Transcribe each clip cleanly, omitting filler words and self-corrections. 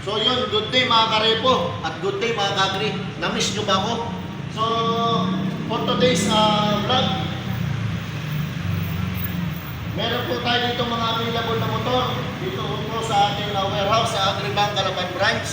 So yun, good day mga karepo at good day mga kagri. Na-miss nyo ba ako? So, for today's vlog, meron po tayo dito mga available na motor. Dito po sa ating warehouse sa Agribank Calapan Branch.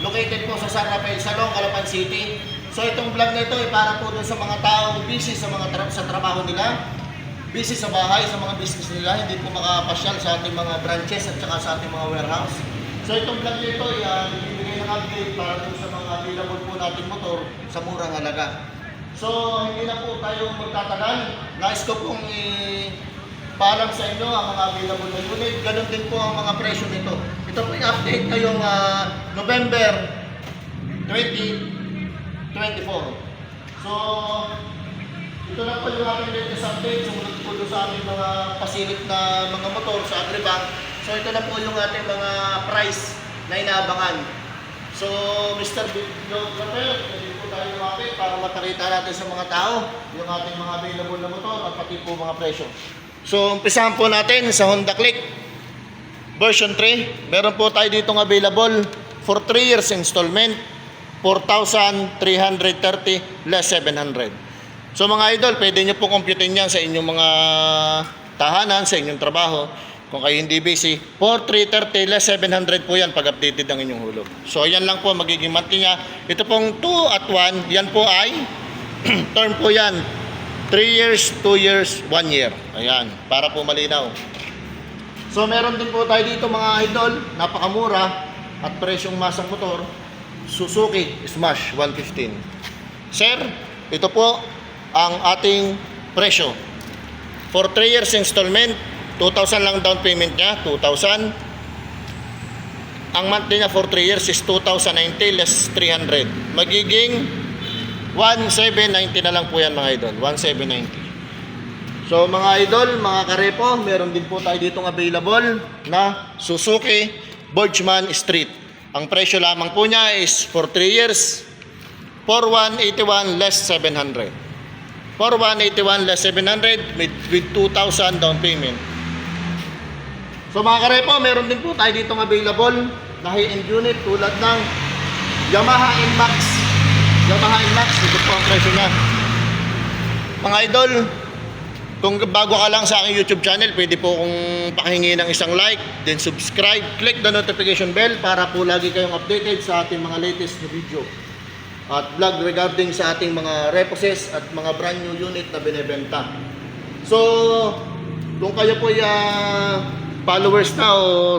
Located po sa San Rafael Salong, Calapan City. So itong vlog na ito ay para po dun sa mga taong busy sa mga sa trabaho nila, busy sa bahay, sa mga business nila, hindi po makapasyal sa ating mga branches at saka sa ating mga warehouse. So itong vlog na ito ay bibigay ng update para dun sa mga available po nating motor sa murang halaga. So hindi na po tayo magtatagal. Nais ko pong paalam sa inyo ang mga available na unit. Ganon din po ang mga presyo nito. Ito po yung update ngayong November 2024. So, ito na po yung ating latest update. Sumunod po doon sa aming mga pasilip na mga motor sa Agribank. So, ito na po yung ating mga price na inaabangan. So, Mr. Videographer, pwede po tayo lumapit para mapakita natin sa mga tao yung ating mga available na motor at pati po mga presyo. So, umpisahan po natin sa Honda Click version 3. Meron po tayo ditong available for 3 years installment, 4,330 less 700. So mga idol, pwede nyo po computin yan sa inyong mga tahanan, sa inyong trabaho. Kung kayo hindi busy, 4,330 less 700 po yan pag updated ang inyong hulog. So yan lang po magiging monthly niya. Ito pong 2 at 1, yan po ay term po yan. 3 years, 2 years, 1 year. Ayan, para po malinaw. So meron din po tayo dito mga idol, napakamura at presyong masang motor, Suzuki Smash 115. Sir, ito po ang ating presyo. For 3 years installment, 2,000 lang down payment niya, 2,000. Ang monthly niya for 3 years is 2,090 less 300. Magiging 1,790 na lang po yan mga idol, 1,790. So mga idol, mga karepo, meron din po tayo ditong available na Suzuki Borgman Street. Ang presyo lamang po niya is for 3 years, 4,181 less 700. 4,181 less 700 with 2,000 down payment. So mga karepo, meron din po tayo ditong available na high-end unit tulad ng Yamaha NMAX. Yamaha NMAX, ito po ang presyo niya. Mga idol, kung bago ka lang sa aking YouTube channel, pwede po kong pakihingi ng isang like, then subscribe, click the notification bell para po lagi kayong updated sa ating mga latest na video at vlog regarding sa ating mga reposes at mga brand new unit na binebenta. So, kung kayo po followers na o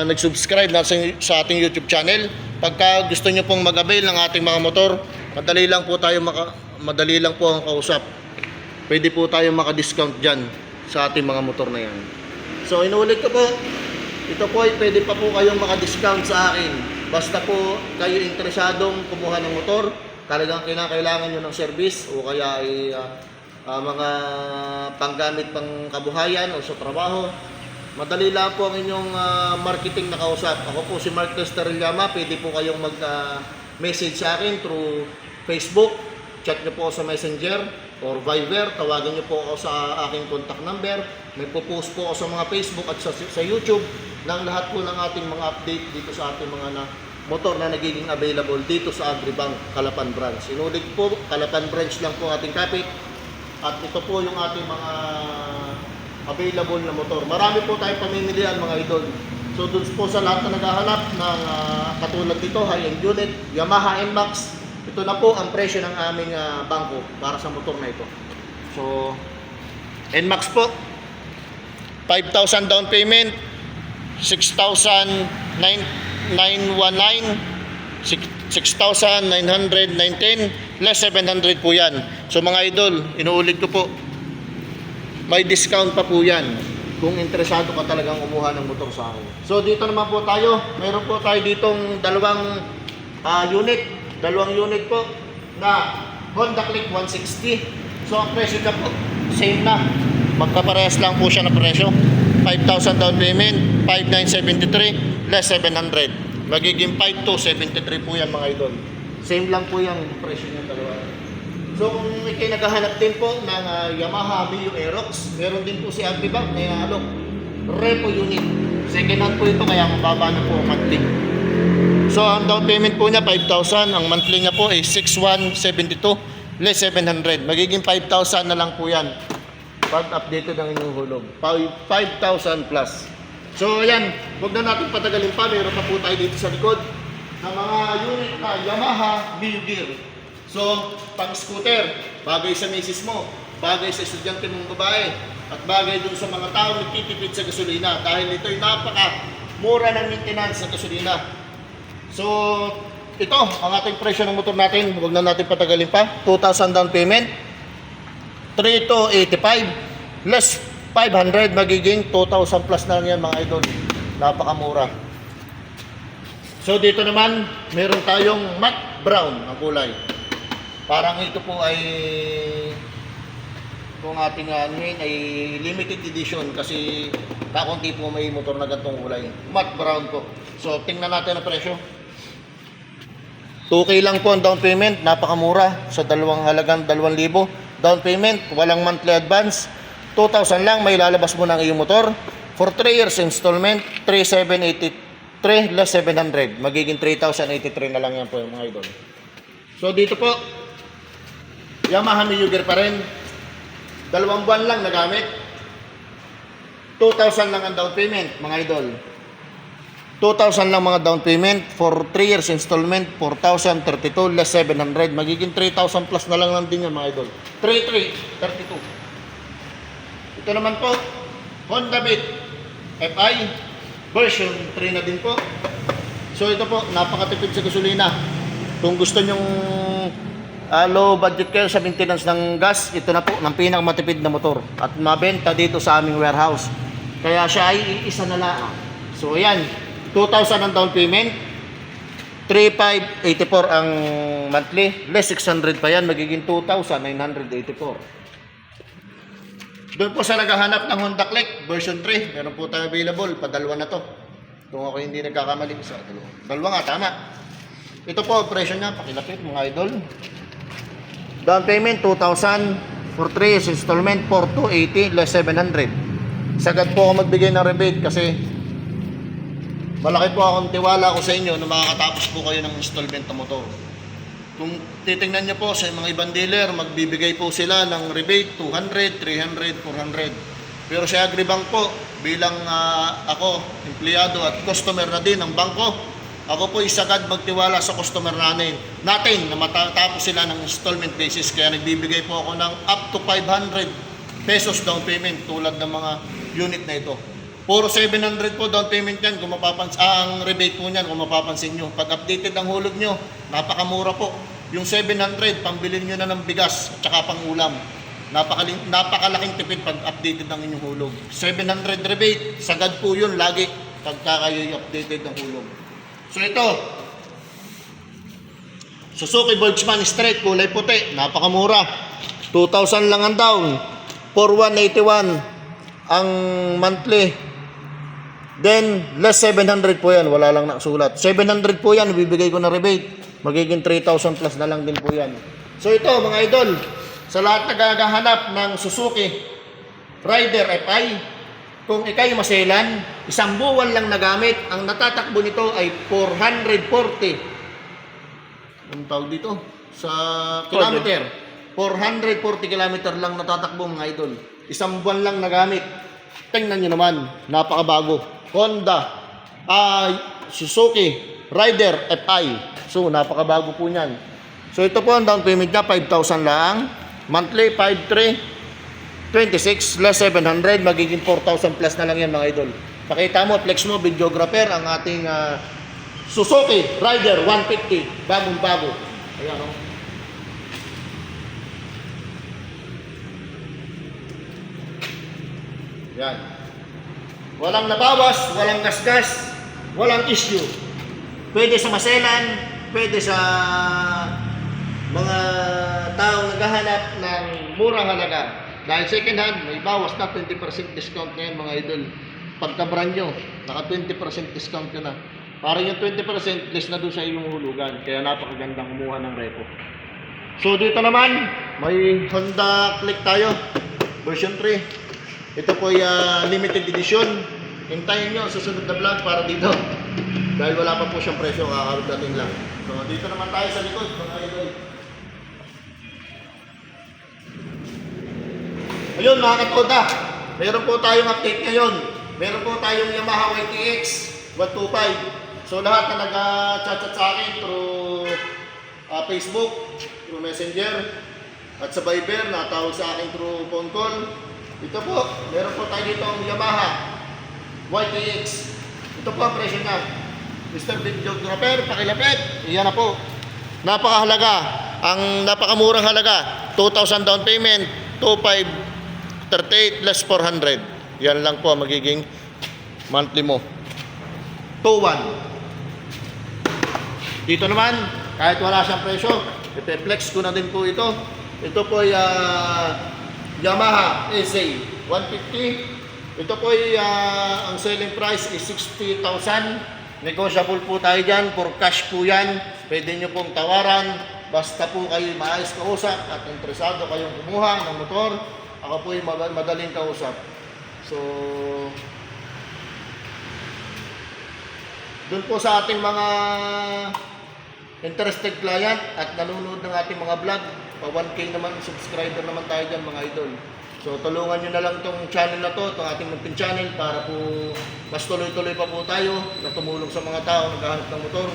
nag-subscribe na sa ating YouTube channel, pagka gusto nyo pong mag-avail ng ating mga motor, madali lang po ang kausap. Pwede po tayo maka-discount dyan sa ating mga motor na yan. So, inuulit ko po, ito po ay pwede pa po kayong maka-discount sa akin. Basta po kayo interesadong kumuha ng motor, talagang kinakailangan nyo ng service o kaya ay mga panggamit pang kabuhayan o sa trabaho. Madali lang po ang inyong marketing na kausap. Ako po si Mark Testarillama, pwede po kayong mag-message sa akin through Facebook, chat nyo po sa Messenger or Viber, tawagan nyo po ako sa aking contact number. May po-post po ako sa mga Facebook at sa YouTube ng lahat po ng ating mga update dito sa ating mga motor na nagiging available dito sa Agribank Calapan Branch. Inulit po, Calapan Branch lang po ating kapit at ito po yung ating mga available na motor. Marami po tayong pamimilian mga idol. So dun po sa lahat na naghahanap ng katulad dito, high-end unit, Yamaha NMAX, ito na po ang presyo ng aming bangko para sa motor na ito. So, NMAX po, 5,000 down payment, 6,919, 6,919, less 700 po yan. So mga idol, inuulit ko po, may discount pa po yan kung interesado ka talagang umuha ng motor sa akin. So dito naman po tayo, meron po tayo ditong dalawang unit po na Honda Click 160. So ang presyo niya po, same na. Magkaparehas lang po siya na presyo. 5,000 down payment, 5,973 less 700. Magiging 5,273 po yan mga idol. Same lang po yung presyo niya dalawa. So kung ikay naghahanap din po ng Yamaha Mio Aerox, meron din po si Agribank na repo unit. Second hand po ito kaya mababa na po ang monthly. So ang down payment po niya 5,000, ang monthly niya po ay 6,172 less 700. Magiging 5,000 na lang po yan pag updated ang inyong hulog. 5,000 plus. So ayan, huwag na natin patagalin pa. Meron pa po tayo dito sa likod ng mga unit na Yamaha Mio Gear. So pang scooter, bagay sa misis mo, bagay sa estudyante mong babae, at bagay dun sa mga tao nagtitipid sa gasolina dahil ito'y napaka-mura ng maintenance sa gasolina. So ito ang ating presyo ng motor natin. Huwag na natin patagalin pa. 2,000 down payment, 3,285 less 500, magiging 2,000 plus na lang yan mga idol. Napakamura. So dito naman meron tayong matte brown ang kulay. Parang ito po ay kung ating anuhin ay limited edition kasi kakunti po may motor na ganitong kulay. Matte brown po. So tingnan natin ang presyo. 2K lang po ang down payment, napakamura sa halagang 2,000. Down payment, walang monthly advance. 2,000 lang, may lalabas mo ng iyong motor. For 3 years installment, 3,783 less 700. Magiging 3,083 na lang yan po yung mga idol. So dito po, Yamaha Mio Gear pa rin. 2 buwan lang nagamit. 2,000 lang ang down payment, mga idol. 2,000 lang mga down payment. For 3 years installment, 4,032 less 700. Magiging 3,000 plus na lang din yan mga idol. 3,332. Ito naman po, Honda Beat FI version 3 na din po. So ito po, napakatipid sa gasolina. Kung gusto nyong low budget kayo sa maintenance ng gas, ito na po, ng pinakamatipid na motor. At mabenta dito sa aming warehouse. Kaya siya ay isa na lang. So ayan, 2,000 ang down payment, 3,584 ang monthly, less 600 pa yan, magiging 2,984. Doon po sa naghahanap ng Honda Click version 3, meron po tayo available, padalwa na to. Kung ako hindi nagkakamali, dalawa nga, tama. Ito po, presyo niya, pakilapit mga idol. Down payment, 2,000. For 3 years installment, 4,280 less 700. Sagad po ako magbigay ng rebate kasi malaki po akong tiwala ko sa inyo na makakatapos po kayo ng installment ng motor. Kung titingnan nyo po sa mga ibang dealer, magbibigay po sila ng rebate 200, 300, 400. Pero sa Agribank po, bilang ako, empleyado at customer na din ng bangko, ako po isagad magtiwala sa customer natin na matatapos sila ng installment basis. Kaya nagbibigay po ako ng up to 500 pesos down payment tulad ng mga unit na ito. Puro 700 po down payment yan kung mapapansin, ang rebate po niyan kung mapapansin nyo. Pag updated ang hulog nyo, napakamura po. Yung 700, pambilin nyo na ng bigas at saka pang ulam. Napakalaking tipid pag updated ang inyong hulog. 700 rebate, sagad po yun lagi pagka kayo updated ng hulog. So ito, Suzuki Boltzmann Straight, kulay puti, napakamura. 2,000 lang ang down, 4,181 ang monthly. Then, less 700 po yan. Wala lang nakasulat. 700 po yan. Ibibigay ko na rebate. Magiging 3,000 plus na lang din po yan. So ito mga idol, sa lahat naghahanap ng Suzuki Rider FI, kung ikay maselan, 1 buwan lang nagamit, ang natatakbo nito ay 440. Ang tawag dito? Sa kilometer. 440 kilometer lang natatakbo mga idol. 1 buwan lang nagamit. Tingnan nyo naman, napakabago. Honda, Suzuki Rider FI. So, napakabago po niyan. So, ito po ang down payment niya, 5,000 lang. Monthly, 5,326 less 700. Magiging 4,000 plus na lang yan mga idol. Pakita mo, flex mo, videographer, ang ating Suzuki Rider 150. Bagong-bago. Ayan o. Yan. Walang nabawas, walang gasgas, walang issue. Pwede sa maselan, pwede sa mga taong naghahanap ng murang halaga. Dahil second hand, may bawas na 20% discount na yan mga idol. Pagka brand nyo, naka 20% discount ka na. Parang yung 20% less na doon sa iyong hulugan. Kaya napakagandang kumuha ng repo. So dito naman, may Honda Click tayo, version 3. Ito po ay limited edition. Hintayin nyo sa susunod na vlog para dito. Dahil wala pa po siyang presyo, kakarating lang. So dito naman tayo sa likod, mga idol. Ayun mga katoda, meron po tayong update ngayon. Meron po tayong Yamaha YTX 125. So lahat na nag-chat sa akin through Facebook, through Messenger, at sa Viber, natawag sa akin through phone call. Ito po, meron po tayo dito ang Yamaha YTX. Ito po ang presyo na. Mr. Videographer, pakilapit. Iyan na po. Napakahalaga. Ang napakamurang halaga. 2,000 down payment, 2,538 less 400. Yan lang po ang magiging monthly mo. 2,1. Dito naman, kahit wala siyang presyo, ipeflex ko na din po ito. Ito po ay Yamaha SA 150. Ito po ay ang selling price is 60,000. Negotiable po tayo dyan, for cash po yan. Pwede nyo pong tawaran. Basta po kayo maayos kausap at interesado kayong kumuha ng motor. Ako po ay madaling kausap. So, dun po sa ating mga interested client at nanonood ng ating mga vlog, pa 1K naman, subscriber naman tayo dyan mga idol. So tulungan nyo na lang itong channel na to, itong ating munting channel, para po mas tuloy-tuloy pa po tayo na tumulong sa mga tao naghahanap ng motor.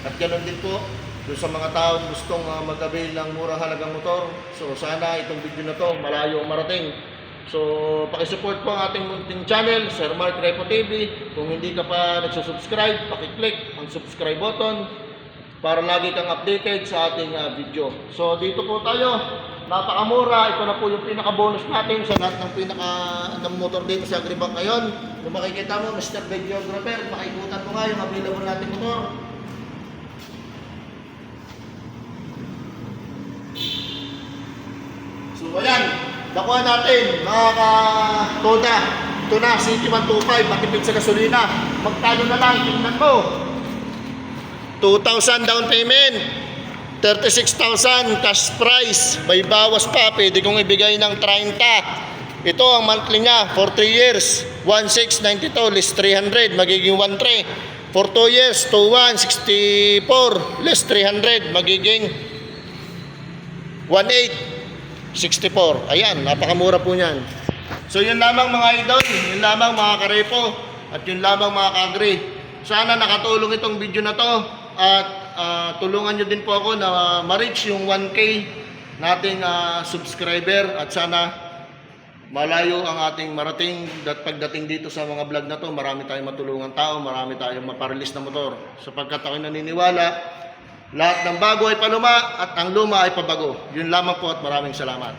At ganoon din po doon sa mga tao gustong mag-avail ng murang halagang motor. So sana itong video na to malayo marating. So pakisupport po ang ating munting channel, Sir Mark Repo TV. Kung hindi ka pa nagsusubscribe, pakiclick ang subscribe button para lagi kang updated sa ating video. So dito po tayo, napakamura. Ito na po yung pinaka-bonus natin sa lahat ng ng motor dito sa Agribank ngayon. Kung makikita mo, Mr. Videographer, makikutan mo nga yung available natin motor. So ayan, nakuha natin mga katoda. Ito na, City 125, matipid sa gasolina. Magkano na lang, tingnan mo. 2,000 down payment, 36,000 cash price, may bawas pa, pwede kong ibigay ng 30. Ito ang monthly niya for 3 years, 1,692 less 300, magiging 1,300. For 2 years, 2,164 less 300, magiging 1,864. Ayan, napakamura po niyan. So yun lamang mga idol, yun lamang mga karepo, at yun lamang mga kaagri. Sana nakatulong itong video na to. At tulungan nyo din po ako na ma-reach yung 1K nating subscriber. At sana malayo ang ating marating. Pagdating dito sa mga vlog na to, marami tayong matulungan tao, marami tayong maparelease na motor. Sapagkat ako'y naniniwala, lahat ng bago ay paluma at ang luma ay pabago. Yun lamang po at maraming salamat.